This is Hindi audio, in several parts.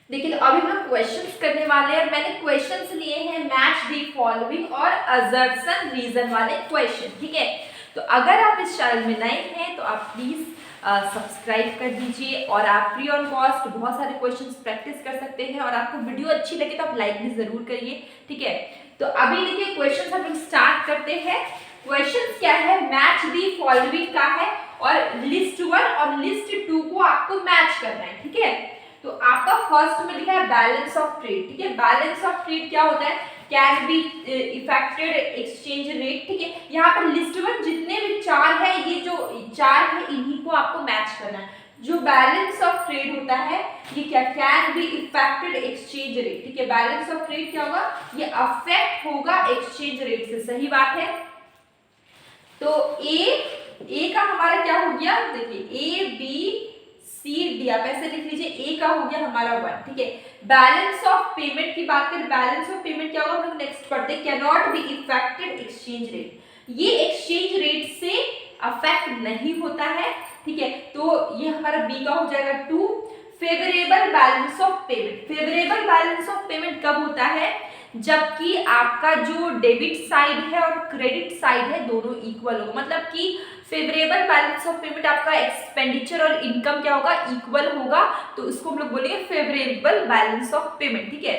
देखिए, तो अभी हम लोग क्वेश्चंस करने वाले हैं। मैंने क्वेश्चंस लिए हैं मैच दी फॉलोइंग और असर्शन रीजन वाले क्वेश्चन, ठीक है। तो अगर आप इस चैनल में नए हैं तो आप प्लीज सब्सक्राइब कर दीजिए और आप फ्री ऑन कॉस्ट बहुत सारे क्वेश्चंस प्रैक्टिस कर सकते हैं। और आपको वीडियो अच्छी लगे तो आप लाइक भी जरूर करिए, ठीक है। तो अभी देखिए क्वेश्चंस हम लोग स्टार्ट करते हैं। क्वेश्चंस क्या है, मैच दी फॉलोइंग का है और लिस्ट 1 और लिस्ट 2 को आपको मैच करना है, ठीक है। तो आपका फर्स्ट में लिखा है बैलेंस ऑफ ट्रेड, ठीक है। बैलेंस ऑफ ट्रेड क्या होता है, can be affected exchange rate, ठीक है। यहाँ पर लिस्ट 1 जितने भी चार है, ये जो चार है इन्हीं को आपको मैच करना है। जो बैलेंस ऑफ ट्रेड होता है ये क्या, can be affected exchange rate, ठीक है। बैलेंस ऑफ ट्रेड क्या होगा, ये अफेक्ट होगा एक्सचेंज रेट से, सही बात है। तो ए का हमारा क्या हो गया, देखिए ए बी सी डी, आप ऐसे लिख लीजिए। ए का हो गया हमारा 1, ठीक है। बैलेंस ऑफ पेमेंट की बात करें, बैलेंस ऑफ पेमेंट क्या होगा, हम लोग नेक्स्ट पढ़ते हैं। Can not be affected exchange rate, ये एक्सचेंज रेट से अफेक्ट नहीं होता है, ठीक है। तो ये हमारा बी का हो जाएगा 2। Favourable balance of payment, favourable balance of payment कब होता है, जबकि आपका जो डेबिट साइड है और क्रेडिट साइड है दोनों इक्वल होगा। मतलब कि फेवरेबल बैलेंस ऑफ पेमेंट आपका एक्सपेंडिचर और इनकम क्या होगा, इक्वल होगा, तो उसको हम लोग बोलेंगे फेवरेबल बैलेंस ऑफ पेमेंट, ठीक है।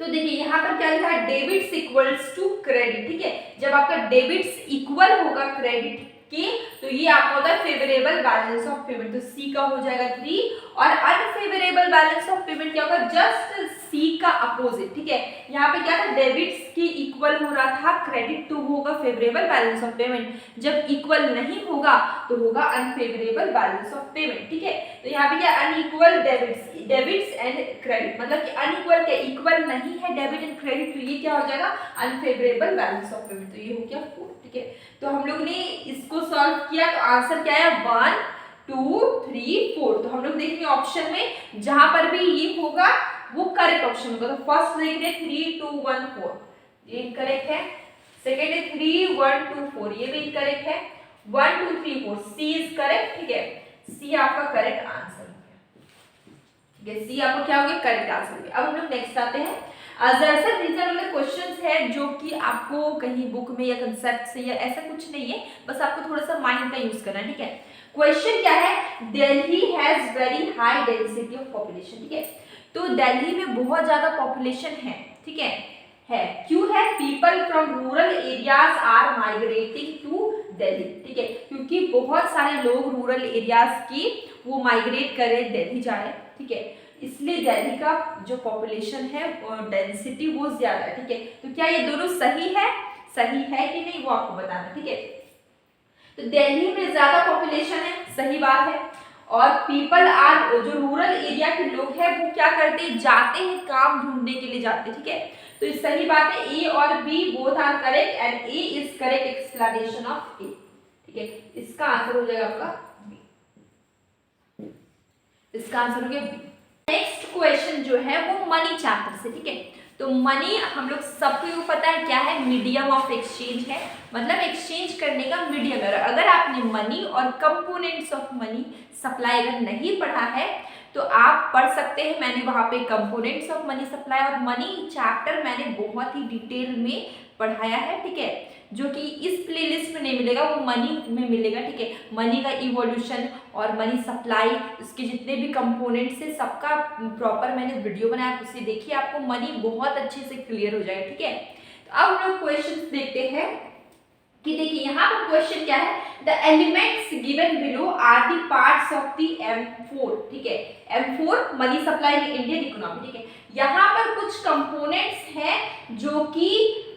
तो देखिए यहाँ पर क्या लिखा है, डेबिट्स इक्वल्स टू क्रेडिट, ठीक है। जब आपका डेबिट्स इक्वल होगा क्रेडिट के तो ये आपका होता है फेवरेबल बैलेंस ऑफ पेमेंट। तो सी का हो जाएगा 3 और अनफेवरेबल बैलेंस ऑफ पेमेंट क्या होगा, जस्ट सी का अपोजिट, ठीक है। यहाँ पे क्या था, डेबिट्स की इक्वल हो रहा था क्रेडिट, तो होगा फेवरेबल बैलेंस ऑफ पेमेंट। जब इक्वल नहीं होगा तो होगा अनफेवरेबल बैलेंस ऑफ पेमेंट, ठीक है। तो यहाँ पे क्या, अनइक्वल डेबिट्स एंड क्रेडिट, मतलब कि अनइक्वल के इक्वल नहीं है डेबिट एंड क्रेडिट, तो ये क्या हो जाएगा अनफेवरेबल बैलेंस ऑफ पेमेंट। तो ये हो गया 4, ठीक है। तो हम लोग ने इसको सॉल्व किया तो आंसर क्या है 1 2 3 4। तो हम लोग देखेंगे ऑप्शन में जहां पर भी ये होगा वो करेक्ट ऑप्शन होगा। तो फर्स्ट देख रहे 3 2 1 4, ये करेक्ट है। सेकंड है 3 1 2 4, ये भी करेक्ट है। 1 2 3 4, सी इज करेक्ट, ठीक है। सी आपका करेक्ट आंसर हो गया, ठीक है। सी आपका क्या हो गया, करेक्ट आंसर हो गया। अब हम लोग नेक्स्ट आते हैं। असर्शन रीजन वाले क्वेश्चंस है जो कि आपको कहीं बुक में या कंसेप्ट से या ऐसा कुछ नहीं है, बस आपको थोड़ा सा माइंड का यूज करना है, ठीक है। क्वेश्चन क्या है, Delhi has very high density of population, ठीक है। तो दिल्ली में बहुत ज्यादा पॉपुलेशन है, ठीक है। क्यों है, people from rural areas are migrating to Delhi, ठीक है। क्योंकि बहुत सारे लोग रूरल एरियाज की वो माइग्रेट कर रहे, दिल्ली जा रहे, ठीक है। इसलिए दिल्ली का जो पॉपुलेशन है डेंसिटी वो ज्यादा है, ठीक है। तो क्या ये दोनों सही है, सही है कि नहीं वो आपको बताना, ठीक है। तो दिल्ली में ज्यादा पॉपुलेशन है, सही बात है। और पीपल आर, जो रूरल एरिया के लोग हैं वो क्या करते हैं, जाते हैं काम ढूंढने के लिए जाते हैं, ठीक है। तो ये सही बात है, ए और B both are correct and A is correct explanation of A, ठीक है। इसका आंसर हो जाएगा आपका बी, इसका आंसर हो गया बी। नेक्स्ट क्वेश्चन जो है वो मनी चैप्टर से, ठीक है। तो मनी हम लोग सबको पता है क्या है, मीडियम ऑफ एक्सचेंज है, मतलब एक्सचेंज करने का मीडियम है। अगर आपने मनी और कंपोनेंट्स ऑफ मनी सप्लाई अगर नहीं पढ़ा है तो आप पढ़ सकते हैं। मैंने वहां पे कंपोनेंट्स ऑफ मनी सप्लाई और मनी चैप्टर मैंने बहुत ही डिटेल में पढ़ाया है, ठीक है। जो कि इस प्लेलिस्ट में नहीं मिलेगा, वो मनी में मिलेगा, ठीक है। मनी का इवोल्यूशन और मनी सप्लाई, इसके जितने भी कंपोनेंट्स है सबका प्रॉपर मैंने वीडियो बनाया, उसे देखिए, आपको मनी बहुत अच्छे से क्लियर हो जाएगा, ठीक है। तो अब हम लोग क्वेश्चन देखते हैं कि देखिए यहाँ पर क्वेश्चन क्या है, the elements given below are the parts of the M4, ठीक है। M4 money supply in Indian economy, ठीक है। यहाँ पर कुछ कंपोनेंट्स हैं जो कि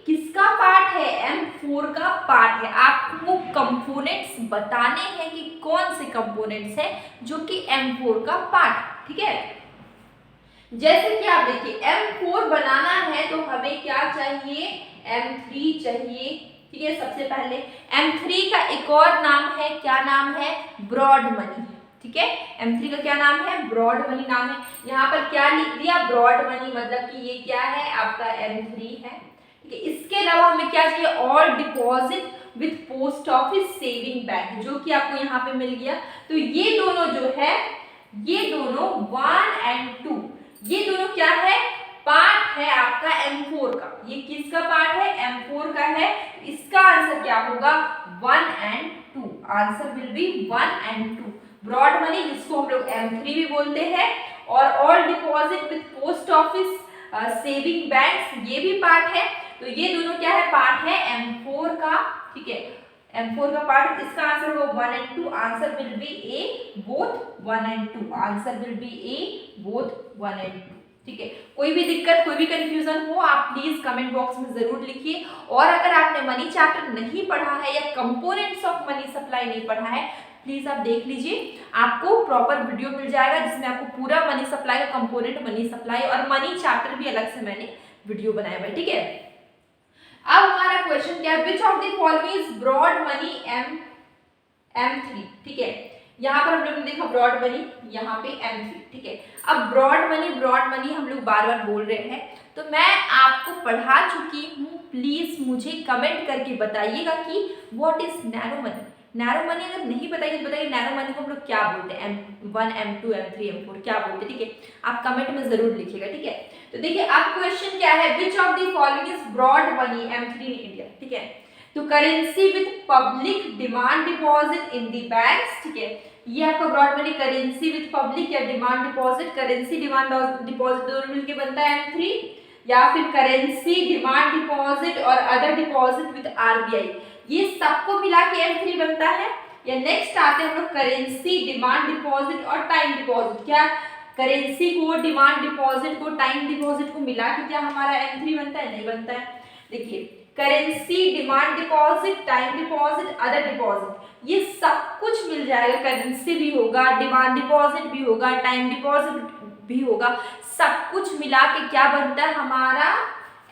किसका पार्ट है, M4 का पार्ट है। आपको कंपोनेंट्स बताने हैं कि कौन से कंपोनेंट्स हैं जो कि M4 का पार्ट, ठीक है। जैसे कि आप देखिए M4 बनाना है तो हमें क्या चाहिए, M3 चाहिए, ठीक है। सबसे पहले M3 का एक और नाम है, क्या नाम है, ब्रॉड मनी, ठीक है। M3 का क्या नाम है, ब्रॉड मनी नाम है। यहाँ पर क्या लिख दिया, ब्रॉड मनी, मतलब कि ये क्या है आपका M3 है, ठीक है। इसके अलावा हमें क्या चाहिए, all deposit with post office saving bank, जो कि आपको यहाँ पे मिल गया। तो ये दोनों जो है ये दोनों 1 and 2, ये दोनों क्या है, पार्ट है आपका M4 का। ये किसका पार्ट है, M4 का है। इसका आंसर क्या होगा, 1 and 2। Answer will be 1 and 2। Broad money जिसको हम लोग M3 भी बोलते हैं, और all deposit with post office saving banks, ये भी पार्ट है। तो ये दोनों क्या है, पार्ट है M4 का, ठीक है, M4 का पार्ट। इसका आंसर होगा 1 and 2। Answer will B A both 1 and 2। Answer will B A both 1 and 2। ठीक है, कोई भी दिक्कत, कोई भी कंफ्यूजन हो, आप प्लीज कमेंट बॉक्स में जरूर लिखिए। और अगर आपने मनी चैप्टर नहीं पढ़ा है या कंपोनेंट्स ऑफ मनी सप्लाई नहीं पढ़ा है, प्लीज आप देख लीजिए, आपको प्रॉपर वीडियो मिल जाएगा जिसमें आपको पूरा मनी सप्लाई का कंपोनेंट, मनी सप्लाई और मनी चैप्टर भी अलग से मैंने वीडियो बनाया हुआ है। ठीक है, अब हमारा क्वेश्चन क्या है, which of the following is broad money M3। ठीक है, यहाँ पर हम लोग ने देखा ब्रॉड मनी, यहाँ पे M3। ठीक है, अब ब्रॉड मनी हम लोग बार बार बोल रहे हैं, तो मैं आपको पढ़ा चुकी हूँ। प्लीज मुझे कमेंट करके बताइएगा कि what is narrow money. Narrow money अगर नहीं बताइए तो बताइए नैरो मनी को हम लोग क्या बोलते हैं, M1 M2 M3 M4 क्या बोलते हैं। ठीक है, आप कमेंट में जरूर लिखिएगा। ठीक है, तो देखिए अब क्वेश्चन क्या है, which of the following is broad money M3 in India. ठीक है, तो currency with public demand deposit in the banks. ठीक है, ये आपका broad money currency with public या demand deposit, currency demand deposit दोनों मिलके बनता है M3, या फिर करेंसी डिमांड डिपॉजिट और अदर डिपॉजिट विद RBI, ये सबको मिला के M3 बनता है। या नेक्स्ट आते हैं हम लोग करेंसी डिमांड डिपॉजिट और टाइम डिपॉजिट, क्या करेंसी को, डिमांड डिपॉजिट को, टाइम डिपॉजिट को मिला के क्या हमारा M3 बनता है, नहीं बनता है। देखिए currency demand deposit, time deposit, other deposit, ये सब कुछ मिल जाएगा। करेंसी भी होगा, डिमांड डिपॉजिट भी होगा, टाइम डिपॉजिट भी होगा, सब कुछ मिला के क्या बनता है हमारा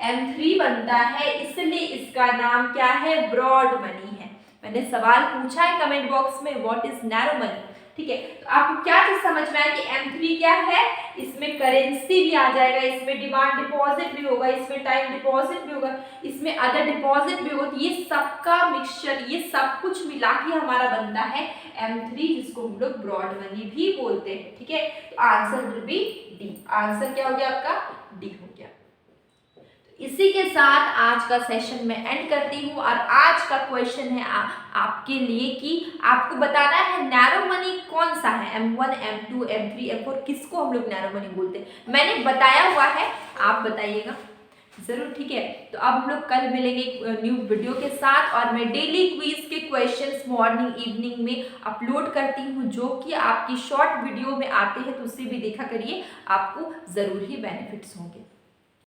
M3 बनता है। इसलिए इसका नाम क्या है, ब्रॉड मनी है। मैंने सवाल पूछा है कमेंट बॉक्स में, व्हाट इज नैरो मनी। ठीक है, तो आपको क्या चीज समझ में आया कि M3 क्या है, इसमें करेंसी भी आ जाएगा, इसमें डिमांड डिपॉजिट भी होगा, इसमें टाइम डिपॉजिट भी होगा, इसमें अदर डिपॉजिट भी होगा। तो ये सबका मिक्सचर, ये सब कुछ मिला के हमारा बनता है M3, जिसको हम लोग ब्रॉड मनी भी बोलते हैं। ठीक है, तो answer will B D. Answer क्या हो गया आपका, डी हो गया। इसी के साथ आज का सेशन मैं एंड करती हूँ, और आज का क्वेश्चन है आपके लिए कि आपको बताना है नैरो मनी कौन सा है, M1 M2 M3 M4, किसको हम लोग नैरो मनी बोलते हैं। मैंने बताया हुआ है, आप बताइएगा जरूर। ठीक है, तो अब हम लोग कल मिलेंगे न्यू वीडियो के साथ, और मैं डेली क्विज के क्वेश्चंस मॉर्निंग इवनिंग में अपलोड करती हूँ, जो कि आपकी शॉर्ट वीडियो में आते हैं, तो उससे भी देखा करिए, आपको जरूर ही बेनिफिट्स होंगे।